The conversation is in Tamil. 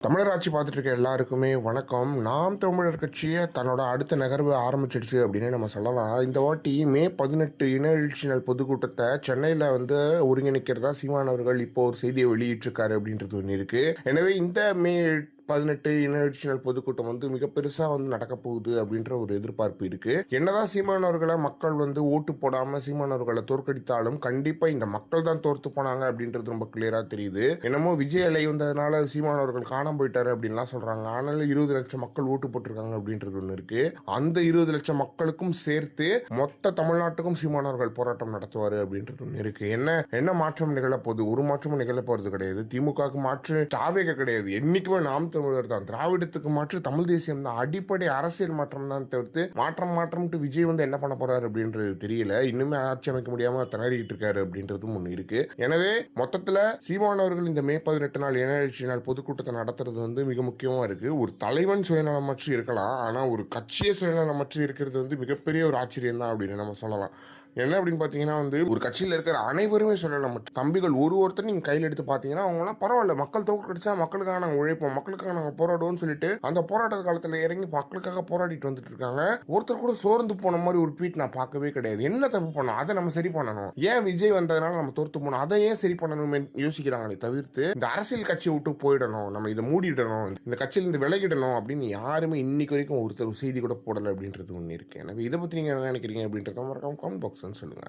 தமிழர் ஆட்சி பார்த்துட்டு இருக்க எல்லாருக்குமே வணக்கம். நாம் தமிழர் கட்சியை தன்னோட அடுத்த நகர்வு ஆரம்பிச்சிடுச்சு அப்படின்னு நம்ம சொல்லலாம். இந்த வாட்டி மே 18 இன எழுச்சி நாள் பொதுக்கூட்டத்தை சென்னையில் ஒருங்கிணைக்கிறதா சீமானவர்கள் இப்போ ஒரு செய்தியை வெளியிட்டிருக்காரு அப்படின்றது ஒன்று இருக்கு. எனவே இந்த மே 18 இன எழுச்சி நாள் பொதுக்கூட்டம் மிக பெருசா நடக்க போகுது அப்படின்ற ஒரு எதிர்பார்ப்பு இருக்கு. என்னதான் சீமானவர்களை மக்கள் ஓட்டு போடாம சீமானவர்களை தோற்கடித்தாலும் கண்டிப்பா இந்த மக்கள் தான் தோர்த்து போனாங்க அப்படின்றது ரொம்ப கிளியரா தெரியுது. என்னமோ விஜய் அலை வந்ததுனால சீமானவர்கள் காணாம போயிட்டாரு அப்படின்லாம் சொல்றாங்க. ஆனாலும் 20 லட்சம் மக்கள் ஓட்டு போட்டிருக்காங்க அப்படின்றது ஒண்ணு இருக்கு. அந்த 20 லட்சம் மக்களுக்கும் சேர்த்து மொத்த தமிழ்நாட்டுக்கும் சீமானவர்கள் போராட்டம் நடத்துவாரு அப்படின்றது ஒண்ணு இருக்கு. என்ன மாற்றம் நிகழப்போகுது? ஒரு மாற்றமும் நிகழ போறது கிடையாது. திமுகவுக்கு மாற்று தாவேக கிடையாது. என்னைக்குமே நாம் தமிழர் தான். திராவிடத்துக்கு மாற்று தமிழ் தேசியம் தான். அடிப்படை அரசியல் மாற்றம் தான் தவிர்த்து மாற்றம் விஜய் என்ன பண்ண போறாரு அப்படின்றது தெரியல. இன்னுமே ஆட்சி அமைக்க முடியாம திணறிட்டு இருக்காரு அப்படின்றதும் ஒண்ணு இருக்கு. எனவே மொத்தத்துல சீமானவர்கள் இந்த மே 18 நாள் இணையழ்ச்சி நாள் பொதுக்கூட்டத்தை நடத்துறது மிக முக்கியமா இருக்கு. ஒரு தலைவன் சுயநலமற்று இருக்கலாம், ஆனா ஒரு கட்சியை சுயநலமற்று இருக்கிறது மிகப்பெரிய ஒரு ஆச்சரியம் தான் அப்படின்னு நம்ம சொல்லலாம். என்ன அப்படின்னு பாத்தீங்கன்னா ஒரு கட்சியில் இருக்கிற அனைவருமே சொல்லலாம். தம்பிகள் ஒருத்தர் நீங்க கையில் எடுத்து பாத்தீங்கன்னா அவங்களாம் பரவாயில்ல, மக்கள் தோற்கடிச்சா மக்களுக்காக நாங்க உழைப்போம், மக்களுக்காக நாங்க போராடுவோம்னு சொல்லிட்டு அந்த போராட்ட காலத்துல இறங்கி மக்களுக்காக போராடிட்டு வந்துட்டு இருக்காங்க. ஒருத்தர் கூட சோர்ந்து போன மாதிரி ஒரு ட்வீட் நான் பார்க்கவே கிடையாது. என்ன தப்பு பண்ணோம்? அதை நம்ம சரி பண்ணணும். ஏன் விஜய் வந்ததுனால நம்ம தோர்த்து போனோம், அதை ஏன் சரி பண்ணணும் யோசிக்கிறாங்களே தவிர்த்து இந்த அரசியல் கட்சியை விட்டு போயிடணும், நம்ம இதை மூடிடணும், இந்த கட்சியில இருந்து விலகிடணும் அப்படின்னு யாருமே இன்னைக்கு வரைக்கும் ஒருத்தர் செய்தி கூட போடல அப்படின்றது ஒண்ணு இருக்கு. எனவே இதை பத்தி நீங்க என்ன நினைக்கிறீங்க அப்படின்றத மறக்காம கமெண்ட் பாக்ஸ் சொல்லுங்க.